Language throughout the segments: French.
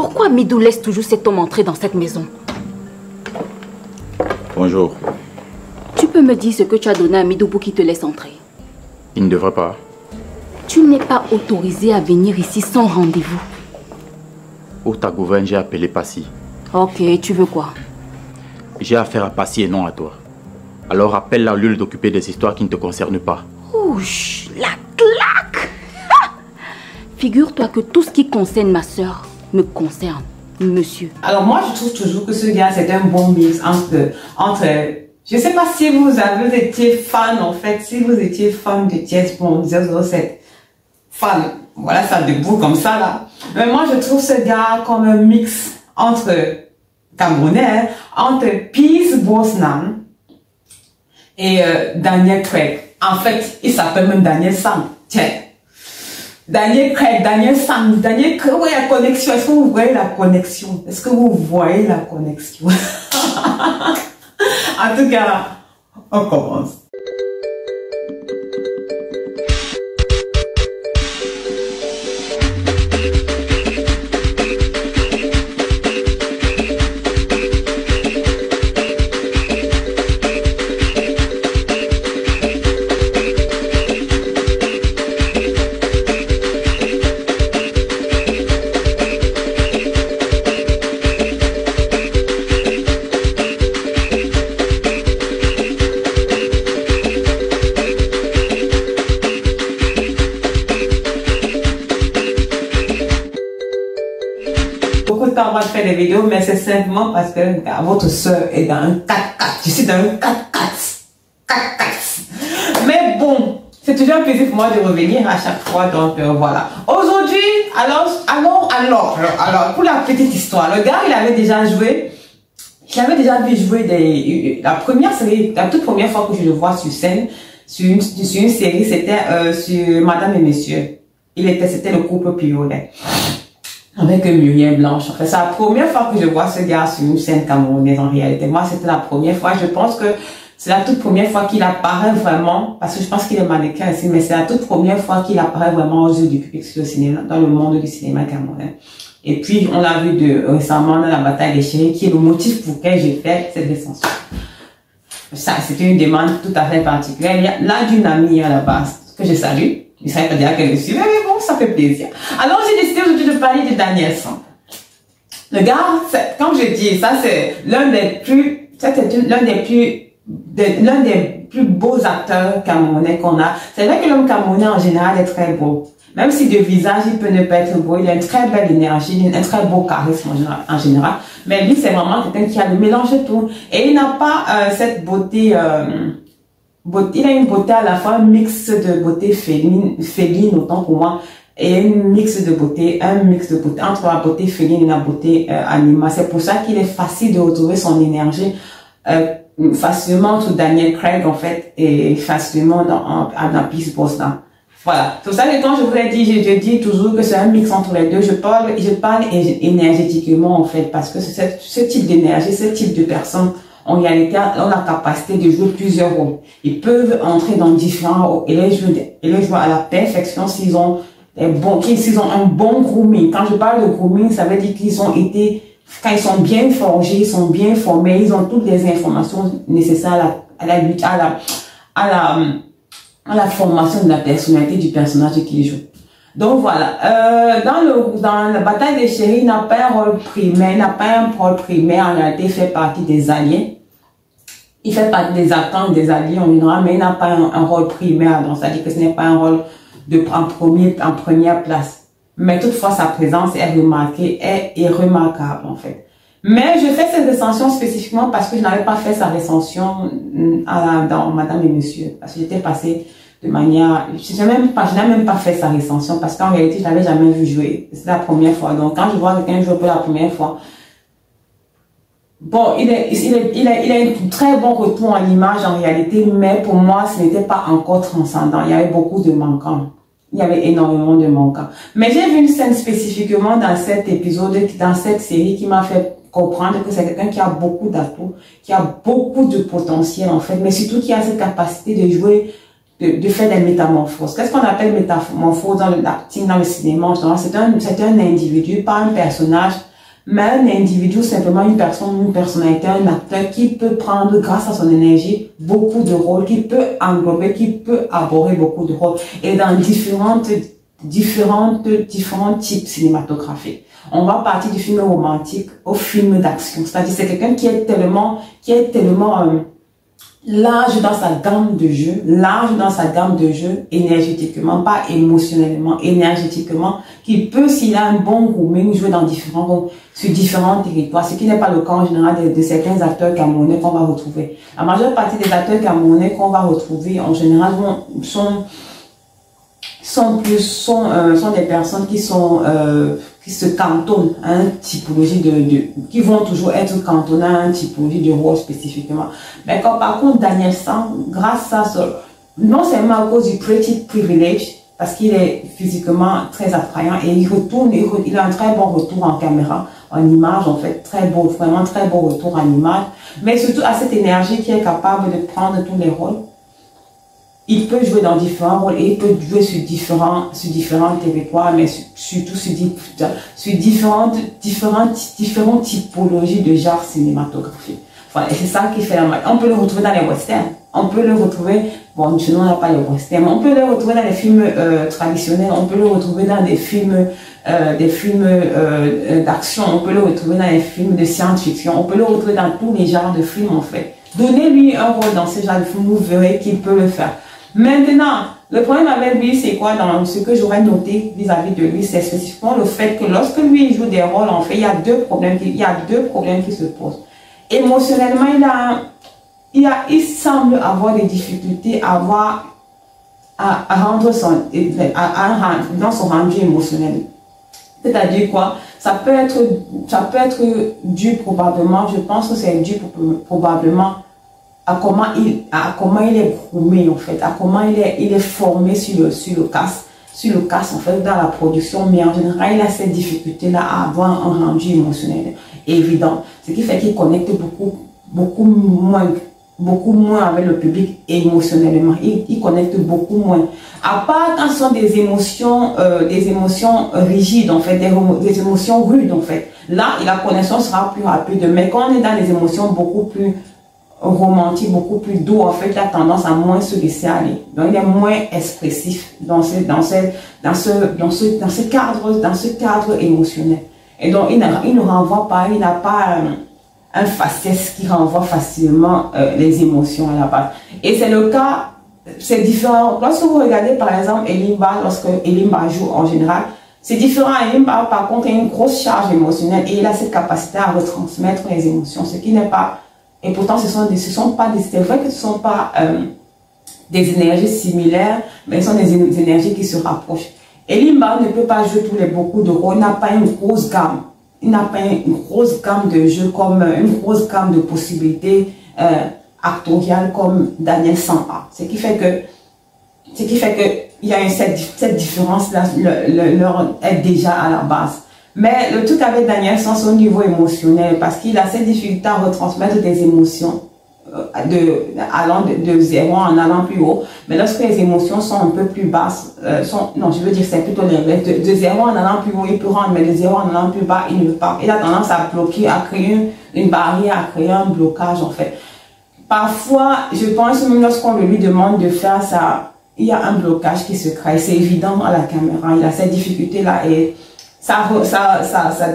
Pourquoi Midou laisse toujours cet homme entrer dans cette maison? Bonjour. Tu peux me dire ce que tu as donné à Midou pour qu'il te laisse entrer? Il ne devrait pas. Tu n'es pas autorisé à venir ici sans rendez-vous. Où ta gouverne, j'ai appelé Passy. Ok, tu veux quoi? J'ai affaire à Passy et non à toi. Alors appelle-la au lieu de t'occuper des histoires qui ne te concernent pas. Ouch, la claque! Ah! Figure-toi que tout ce qui concerne ma soeur me concerne, monsieur. Alors moi, je trouve toujours que ce gars, c'est un bon mix entre je ne sais pas si vous avez été fan, en fait, si vous étiez fan de Thiès, bon, 007, fan, voilà, ça debout comme ça, là. Mais moi, je trouve ce gars comme un mix entre Camerounais, entre Pierce Brosnan et Daniel Craig. En fait, il s'appelle même Daniel Sam. Tiens. Daniel Craig, Daniel Sam, Daniel Craig, oui, la connexion. Est-ce que vous voyez la connexion? Est-ce que vous voyez la connexion? En tout cas, on commence. On va faire des vidéos, mais c'est simplement parce que votre soeur est dans un 4x4. Je suis dans un 4x4. Mais bon, c'est toujours un plaisir pour moi de revenir à chaque fois. Donc voilà. Aujourd'hui, alors, pour la petite histoire, le gars, il avait déjà joué. Je l'avais déjà vu jouer la toute première fois que je le vois sur scène, sur une série, c'était sur Madame et Monsieur. C'était le couple Piolet. Avec Muriel Blanche. En fait, c'est la première fois que je vois ce gars sur une scène camerounaise en réalité. Moi, c'était la première fois. Je pense que c'est la toute première fois qu'il apparaît vraiment, parce que je pense qu'il est mannequin ici, mais c'est la toute première fois qu'il apparaît vraiment aux yeux du public sur le cinéma, dans le monde du cinéma camerounais. Et puis, on l'a vu récemment dans la bataille des chéris, qui est le motif pour lequel j'ai fait cette descension. Ça, c'était une demande tout à fait particulière. Il y a là d'une amie à la base, que je salue. Je ne savais pas dire qu'elle le suivait, mais bon, ça fait plaisir. Alors, j'ai décidé aujourd'hui de parler de Daniel Sam. Le gars, comme je dis, ça c'est l'un des plus beaux acteurs camerounais qu'on a. C'est vrai que l'homme camerounais en général est très beau. Même si de visage, il peut ne pas être beau, il a une très belle énergie, un très beau charisme en général. Mais lui, c'est vraiment quelqu'un qui a le mélange de tout. Et il n'a pas cette beauté... il a une beauté à la fois un mix de beauté féline autant pour moi, et un mix de beauté entre la beauté féline et la beauté animale. C'est pour ça qu'il est facile de retrouver son énergie facilement entre Daniel Craig en fait et facilement dans Pierce Brosnan. Voilà. C'est pour ça que quand je vous ai dit, je dis toujours que c'est un mix entre les deux. Je parle énergétiquement en fait, parce que ce type d'énergie, ce type de personne, en réalité, ont la capacité de jouer plusieurs rôles. Ils peuvent entrer dans différents rôles et les jouer à la perfection s'ils ont un bon grooming. Quand je parle de grooming, ça veut dire quand ils sont bien forgés, ils sont bien formés, ils ont toutes les informations nécessaires à la formation de la personnalité du personnage qu'ils jouent. Donc voilà, dans la bataille des chéris, il n'a pas un rôle primaire, en réalité il fait partie des alliés. Il fait partie des acteurs des alliés en général, mais il n'a pas un rôle primaire, donc ça dit que ce n'est pas un rôle en première place. Mais toutefois sa présence est remarquable en fait. Mais je fais cette descension spécifiquement parce que je n'avais pas fait sa descension dans Madame et Monsieur, parce que j'étais passée de manière, je n'ai même pas fait sa recension parce qu'en réalité, je l'avais jamais vu jouer. C'est la première fois. Donc, quand je vois quelqu'un jouer pour la première fois, bon, il a un très bon retour en image en réalité, mais pour moi, ce n'était pas encore transcendant. Il y avait beaucoup de manquants. Il y avait énormément de manquants. Mais j'ai vu une scène spécifiquement dans cet épisode, dans cette série qui m'a fait comprendre que c'est quelqu'un qui a beaucoup d'atouts, qui a beaucoup de potentiel en fait, mais surtout qui a cette capacité de jouer, de faire des métamorphoses. Qu'est-ce qu'on appelle métamorphose dans l'acting, dans le cinéma? C'est un individu, pas un personnage mais un individu, simplement une personne, une personnalité, un acteur qui peut prendre, grâce à son énergie, beaucoup de rôles, qui peut englober, qui peut aborder beaucoup de rôles, et dans différents types cinématographiques. On va partir du film romantique au film d'action. C'est-à-dire, c'est quelqu'un qui est tellement large dans sa gamme de jeux, énergétiquement, pas émotionnellement, énergétiquement, qui peut, s'il a un bon grooming, jouer dans sur différents territoires, ce qui n'est pas le cas en général de certains acteurs camerounais qu'on va retrouver. La majeure partie des acteurs camerounais qu'on va retrouver, en général, sont des personnes qui se cantonnent à une typologie qui vont toujours être cantonnées à une typologie de rôle spécifiquement. Mais quand par contre Daniel San, grâce à ce, non seulement à cause du pretty privilege, parce qu'il est physiquement très attrayant et il a un très bon retour en caméra, en image en fait, vraiment très bon retour en image, mais surtout à cette énergie qui est capable de prendre tous les rôles. Il peut jouer dans différents rôles et il peut jouer sur différents territoires, mais surtout sur différentes typologies de genres cinématographiques. Voilà, et c'est ça qui fait la magie. On peut le retrouver dans les westerns. On peut le retrouver, bon, chez nous on n'a pas les westerns, mais on peut le retrouver dans les films traditionnels. On peut le retrouver dans des films d'action. On peut le retrouver dans les films de science-fiction. On peut le retrouver dans tous les genres de films en fait. Donnez-lui un rôle dans ce genre de film, vous verrez qu'il peut le faire. Maintenant, le problème avec lui, c'est quoi dans ce que j'aurais noté vis-à-vis de lui, c'est spécifiquement le fait que lorsque lui il joue des rôles, en fait, il y a deux problèmes qui se posent. Émotionnellement, il semble avoir des difficultés à rendre dans son rendu émotionnel. C'est-à-dire quoi? Ça peut être dû probablement, je pense que c'est dû probablement à comment il est groomé en fait, à comment il est formé sur le cast en fait dans la production, mais en général il a cette difficulté là à avoir un rendu émotionnel évident, ce qui fait qu'il connecte beaucoup moins avec le public émotionnellement, il connecte beaucoup moins, à part quand ce sont des émotions rigides en fait, des émotions rudes en fait, là la connexion sera plus rapide, mais quand on est dans des émotions beaucoup plus romantique, beaucoup plus doux, en fait, il a tendance à moins se laisser aller. Donc, il est moins expressif dans ce cadre émotionnel. Et donc, il ne renvoie pas, il n'a pas un faciès qui renvoie facilement les émotions à la base. Et c'est le cas, c'est différent. Lorsque vous regardez, par exemple, Elimba, lorsque Elimba joue en général, c'est différent. Elimba, par contre, a une grosse charge émotionnelle et il a cette capacité à retransmettre les émotions, ce qui n'est pas. Et pourtant, c'est vrai que ce ne sont pas des énergies similaires, mais ce sont des énergies qui se rapprochent. Et Limba ne peut pas jouer beaucoup de rôles, il n'a pas une grosse gamme. Il n'a pas une grosse gamme de jeux, une grosse gamme de possibilités actoriales comme Daniel San a. Ce qui fait que il y a cette différence-là leur est déjà à la base. Mais le truc avec Daniel San, c'est au niveau émotionnel, parce qu'il a cette difficulté à retransmettre des émotions allant de zéro en allant plus haut. Mais lorsque les émotions sont un peu plus basses, non, je veux dire c'est plutôt l'inverse. De zéro en allant plus haut, il peut rendre, mais de zéro en allant plus bas, il ne peut pas. Il a tendance à bloquer, à créer une barrière, à créer un blocage en fait. Parfois, je pense même lorsqu'on lui demande de faire ça, il y a un blocage qui se crée. C'est évident à la caméra, il a cette difficulté-là et ça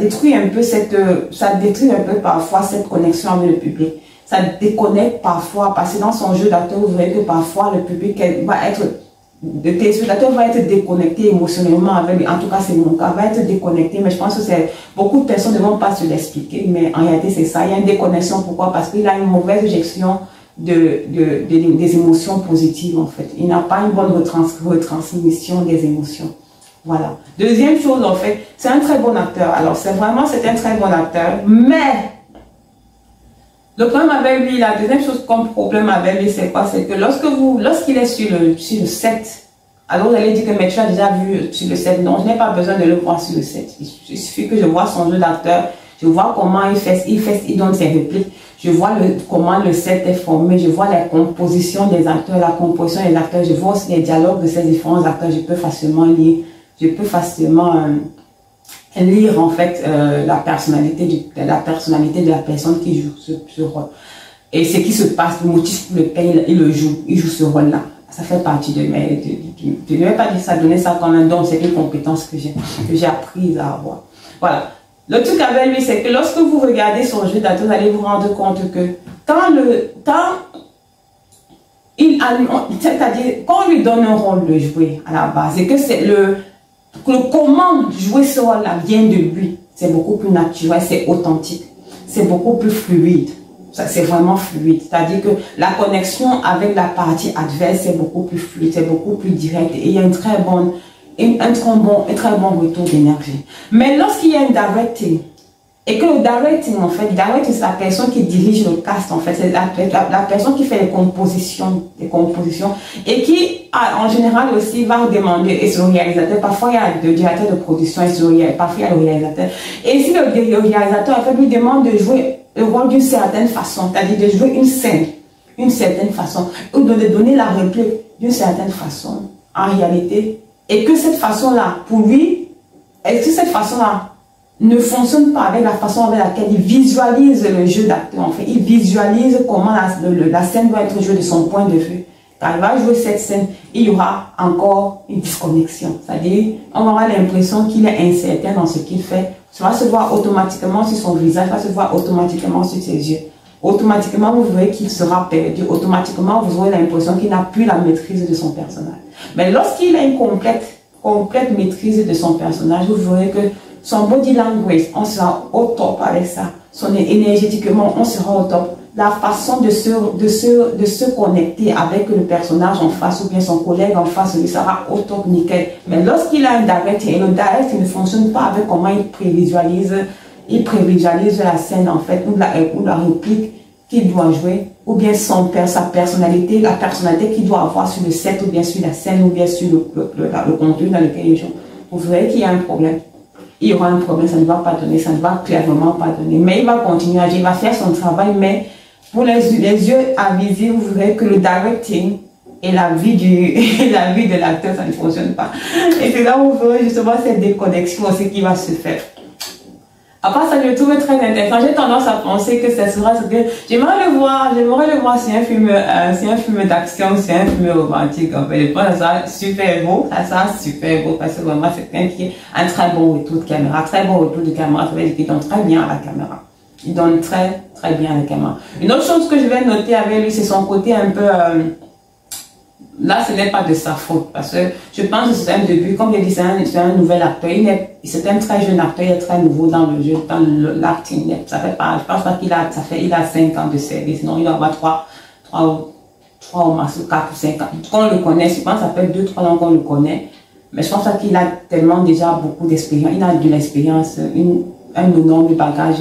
détruit un peu parfois cette connexion avec le public. Ça déconnecte parfois, parce que dans son jeu d'acteur, vous verrez que parfois le public le téléspectateur va être déconnecté émotionnellement avec lui. En tout cas, c'est mon cas, va être déconnecté, mais je pense que beaucoup de personnes ne vont pas se l'expliquer, mais en réalité, c'est ça. Il y a une déconnexion. Pourquoi? Parce qu'il a une mauvaise gestion des émotions positives, en fait. Il n'a pas une bonne retransmission des émotions. Voilà. Deuxième chose, en fait, c'est un très bon acteur. Alors, c'est un très bon acteur, mais le problème avec lui, la deuxième chose comme problème avec lui, c'est quoi? C'est que lorsqu'il est sur le set, alors vous allez dire que mais tu as déjà vu sur le set. Non, je n'ai pas besoin de le voir sur le set. Il suffit que je vois son jeu d'acteur, je vois comment il donne ses répliques, je vois comment le set est formé, je vois la composition des acteurs, je vois aussi les dialogues de ces différents acteurs, je peux facilement lire, je peux facilement lire en fait la personnalité de la personne qui joue ce rôle. Et ce qui se passe, le motif pour lequel il joue ce rôle-là. Ça fait partie de mes... Je ne vais pas dire ça, donner ça comme un don, c'est une compétence que j'ai apprise à avoir. Voilà. Le truc avec lui, c'est que lorsque vous regardez son jeu d'acteur, vous allez vous rendre compte que c'est-à-dire, quand on lui donne un rôle de jouer à la base, c'est que c'est le comment jouer ce rôle-là vient de lui. C'est beaucoup plus naturel, c'est authentique, c'est beaucoup plus fluide. C'est vraiment fluide. C'est-à-dire que la connexion avec la partie adverse est beaucoup plus fluide, c'est beaucoup plus direct et il y a un très bon retour d'énergie. Mais lorsqu'il y a un directing, et que le directing, en fait, directing, c'est la personne qui dirige le cast, en fait, c'est la personne qui fait les compositions, et qui, en général aussi, va demander, et c'est le réalisateur, parfois il y a le directeur de production, et parfois il y a le réalisateur. Et si le réalisateur, en fait, lui demande de jouer le rôle d'une certaine façon, c'est-à-dire de jouer une scène d'une certaine façon, ou de donner la réplique d'une certaine façon, en réalité, et que cette façon-là, pour lui, et que cette façon-là ne fonctionne pas avec la façon avec laquelle il visualise le jeu d'acteur, en fait, il visualise comment la scène doit être jouée de son point de vue. Quand il va jouer cette scène, il y aura encore une disconnexion, c'est-à-dire, on va avoir l'impression qu'il est incertain dans ce qu'il fait. Ça va se voir automatiquement sur son visage, ça va se voir automatiquement sur ses yeux. Automatiquement, vous verrez qu'il sera perdu. Automatiquement, vous aurez l'impression qu'il n'a plus la maîtrise de son personnage. Mais lorsqu'il a une complète maîtrise de son personnage, vous verrez que son body language, on sera au top avec ça. Énergétiquement, on sera au top. La façon de se connecter avec le personnage en face ou bien son collègue en face, il sera au top nickel. Mais lorsqu'il a un direct, et le direct il ne fonctionne pas avec comment il prévisualise la scène en fait, ou la réplique qu'il doit jouer, ou bien sa personnalité, la personnalité qu'il doit avoir sur le set, ou bien sur la scène, ou bien sur le contenu dans lequel il joue. Vous verrez qu'il y a un problème. Il y aura un problème, ça ne va pas donner, ça ne va clairement pas donner. Mais il va continuer à agir, il va faire son travail, mais pour les yeux avisés, vous verrez que le directing et la vie de l'acteur, ça ne fonctionne pas. Et c'est là où vous verrez justement cette déconnexion aussi qui va se faire. À part ça, je le trouve très intéressant. J'ai tendance à penser que ce sera ce que j'aimerais le voir si un film d'action, si un film romantique. En fait, je pense que ça sera super beau, parce que vraiment c'est quelqu'un qui a un très bon retour de caméra, ça veut dire qu'il donne très bien à la caméra. Il donne très bien à la caméra. Une autre chose que je vais noter avec lui, c'est son côté un peu là, ce n'est pas de sa faute, parce que je pense que c'est un début, comme je dis, c'est un nouvel acteur, c'est un très jeune acteur, il est très nouveau dans le jeu, dans l'acting, ça fait pas, je pense pas qu'il a, il a 5 ans de service, sinon il doit avoir 3 au maximum, 4 ou 5 ans, qu'on le connaît, je pense que ça fait 2-3 ans qu'on le connaît, mais je pense pas qu'il a tellement déjà beaucoup d'expérience, il a de l'expérience, un énorme bagage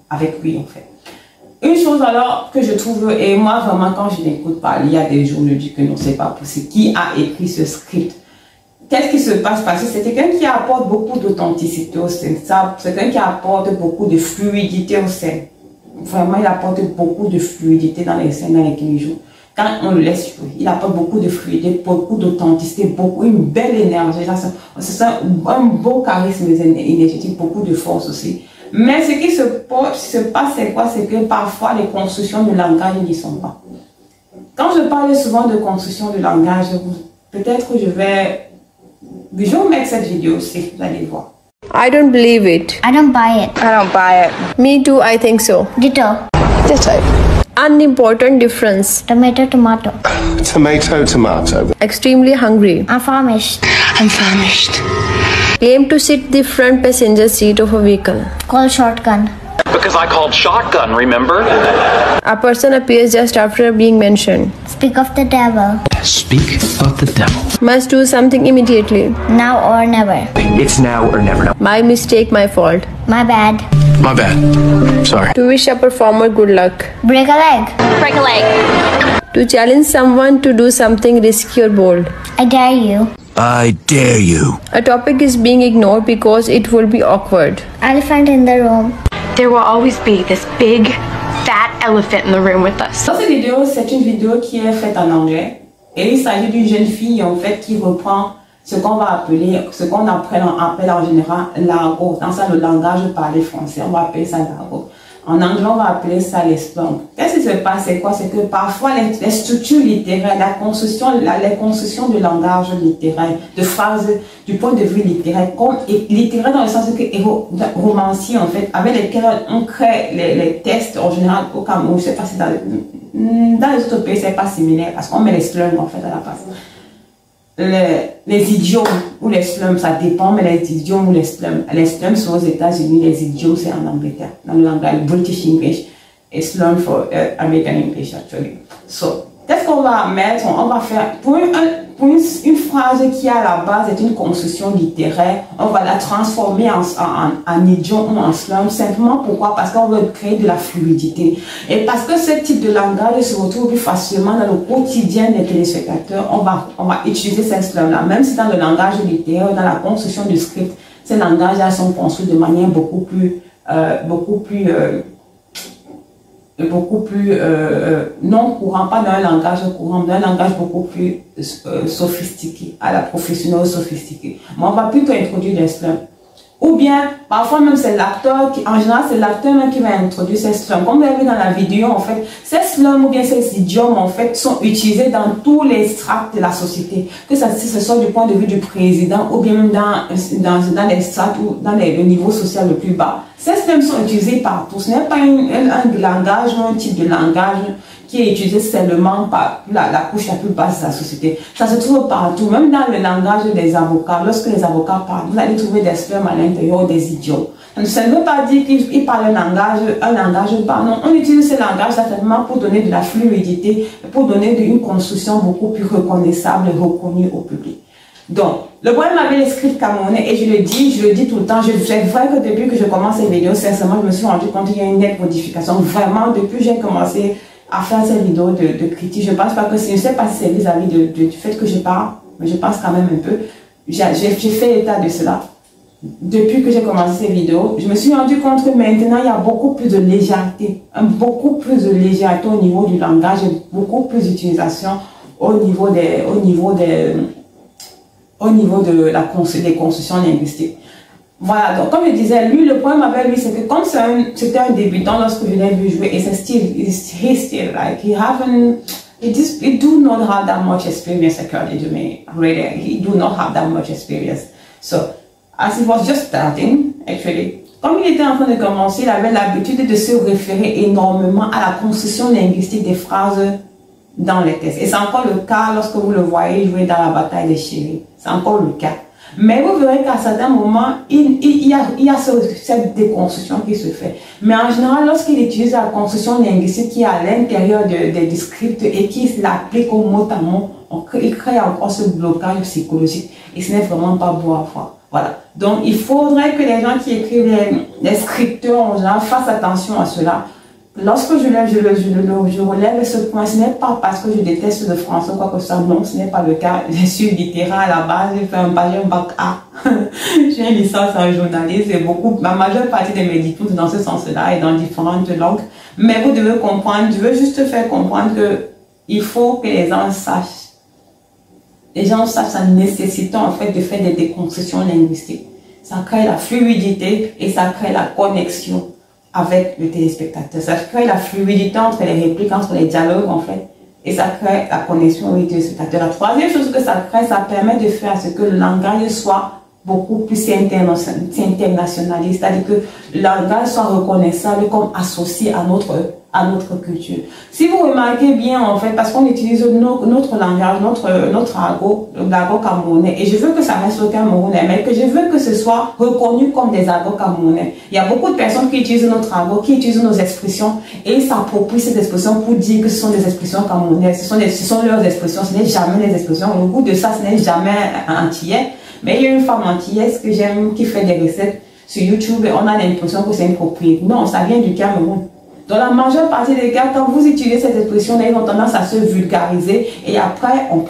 avec lui en fait. Une chose alors que je trouve, et moi vraiment quand je l'écoute parler, il y a des jours où je dis que non, c'est pas possible. Qui a écrit ce script? Qu'est-ce qui se passe? Parce que c'est quelqu'un qui apporte beaucoup d'authenticité au scène. C'est quelqu'un qui apporte beaucoup de fluidité au scène. Vraiment, il apporte beaucoup de fluidité dans les scènes dans lesquelles il joue. Quand on le laisse jouer, il apporte beaucoup de fluidité, beaucoup d'authenticité, une belle énergie. C'est un beau charisme énergétique, beaucoup de force aussi. Mais ce qui se passe, c'est quoi? C'est que parfois les constructions de langage n'y sont pas. Quand je parle souvent de construction de langage, peut-être que je vais vous mettre cette vidéo aussi, vous allez voir. I don't believe it. I don't buy it. I don't buy it. Me too, I think so. Ditto. Ditto. Unimportant difference. Tomato, tomato. Tomato, tomato. Extremely hungry. I'm famished. I'm famished. Claim to sit the front passenger seat of a vehicle. Call shotgun. Because I called shotgun, remember? A person appears just after being mentioned. Speak of the devil. Speak of the devil. Must do something immediately. Now or never. It's now or never. My mistake, my fault. My bad. My bad. Sorry. To wish a performer good luck. Break a leg. Break a leg. To challenge someone to do something risky or bold. I dare you. I dare you. A topic is being ignored because it will be awkward. Elephant in the room. There will always be this big, fat elephant in the room with us. Dans cette vidéo, c'est une vidéo qui est faite en anglais. Et il s'agit d'une jeune fille, en fait, qui reprend ce qu'on va appeler, ce qu'on appelle en général l'argot. Dans ça, le langage parlé français, on va appeler ça l'argot. En anglais, on va appeler ça les slangs. Qu'est-ce qui se passe? C'est quoi? C'est que parfois, les structures littéraires, les constructions de langage littéraire, de phrases, du point de vue littéraire, comme littéraire dans le sens que romancier, en fait, avec lesquels on crée les textes, en général, au Cameroun, je sais pas si dans les autres pays, c'est pas similaire, parce qu'on met les slangs, en fait, à la place. Les idiomes ou les slums, ça dépend, mais les idiomes ou les slums sont aux États-Unis, les idiomes c'est en Angleterre, dans le langage British English, et slum for American English actually. So, qu'est-ce qu'on va mettre? On va faire pour une phrase qui à la base est une construction littéraire, on va la transformer en idiome ou en slum. Simplement pourquoi? Parce qu'on veut créer de la fluidité. Et parce que ce type de langage se retrouve plus facilement dans le quotidien des téléspectateurs, on va utiliser ces slums-là. Même si dans le langage littéraire, dans la construction du script, ces langages-là sont construits de manière beaucoup plus non courant, pas dans un langage courant, mais dans un langage beaucoup plus sophistiqué, à la professionnelle sophistiquée. Mais on va plutôt introduire des slums. Ou bien, parfois même c'est l'acteur qui, en général, c'est l'acteur même qui va introduire ces slums. Comme vous avez vu dans la vidéo, en fait, ces slums ou bien ces idiomes, en fait, sont utilisés dans tous les strates de la société. Que ça, ce soit du point de vue du président ou bien même dans les strates ou dans le niveau social le plus bas. Ces slums sont utilisés partout. Ce n'est pas un langage ou un type de langage qui est utilisé seulement par la couche la plus basse de la société. Ça se trouve partout, même dans le langage des avocats. Lorsque les avocats parlent, vous allez trouver des slums à l'intérieur des idiomes. Ça ne veut pas dire qu'ils parlent un langage bas. Non, on utilise ce langage certainement pour donner de la fluidité, pour donner une construction beaucoup plus reconnaissable et reconnue au public. Donc, le problème avec les scripts camerounais, et je le dis tout le temps, c'est vrai que depuis que je commence ces vidéos, sincèrement, je me suis rendu compte qu'il y a une nette modification. Vraiment, depuis que j'ai commencé à faire ces vidéos de critique, je pense pas que je ne sais pas si c'est vis-à-vis du fait que je parle, mais je pense quand même un peu. J'ai fait état de cela. Depuis que j'ai commencé ces vidéos, je me suis rendu compte que maintenant il y a beaucoup plus de légèreté, au niveau du langage, et beaucoup plus d'utilisation au niveau des constructions linguistiques. Voilà, donc comme je disais, lui, le problème avec lui, c'est que comme c'était un débutant lorsque je l'ai vu jouer, et he do not have that much experience according to me, really, he do not have that much experience. So, as he was just starting, actually, comme il était en train de commencer, il avait l'habitude de se référer énormément à la construction linguistique des phrases dans les textes. Et c'est encore le cas lorsque vous le voyez jouer dans la bataille des chéris. C'est encore le cas. Mais vous verrez qu'à certains moments, il y a cette déconstruction qui se fait. Mais en général, lorsqu'il utilise la construction linguistique qui est à l'intérieur des scripts et qui l'applique au mot à mot, il crée encore ce blocage psychologique. Et ce n'est vraiment pas beau à voir. Voilà. Donc, il faudrait que les gens qui écrivent les scripteurs en général fassent attention à cela. Lorsque je relève ce point, ce n'est pas parce que je déteste le français ou quoi que ce soit. Non, ce n'est pas le cas. Je suis littéraire à la base, j'ai fait un bac A. J'ai une licence en journalisme et la majeure partie de mes diplômes dans ce sens-là et dans différentes langues. Mais vous devez comprendre, je veux juste faire comprendre que il faut que les gens sachent. Les gens sachent sa nécessité en fait de faire des déconstructions linguistiques. Ça crée la fluidité et ça crée la connexion avec le téléspectateur. Ça crée la fluidité entre les répliques, entre les dialogues en fait. Et ça crée la connexion avec le téléspectateur. La troisième chose que ça crée, ça permet de faire ce que le langage soit beaucoup plus internationaliste. C'est-à-dire que le langage soit reconnaissable comme associé à notre culture. Si vous remarquez bien, en fait, parce qu'on utilise notre langage, notre argot, l'argot camerounais, et je veux que ça reste au camerounais, mais que je veux que ce soit reconnu comme des argots camerounais. Il y a beaucoup de personnes qui utilisent notre argot, qui utilisent nos expressions, et s'approprient ces expressions pour dire que ce sont des expressions camerounaises. Ce sont leurs expressions, ce n'est jamais des expressions. Le goût de ça, ce n'est jamais antillais. Mais il y a une femme antillaise que j'aime qui fait des recettes sur YouTube et on a l'impression que c'est une propriété. Non, ça vient du Cameroun. Dans la majeure partie des cas, quand vous utilisez cette expression, ils ont tendance à se vulgariser et après on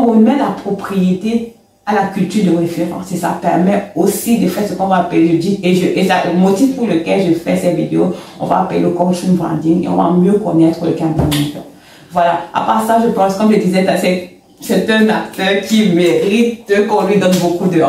remet la propriété à la culture de référence et ça permet aussi de faire ce qu'on va appeler et c'est le motif pour lequel je fais ces vidéos, on va appeler le cultural branding et on va mieux connaître le Cameroun. Voilà, à part ça, je pense, comme je disais, c'est un acteur qui mérite qu'on lui donne beaucoup de...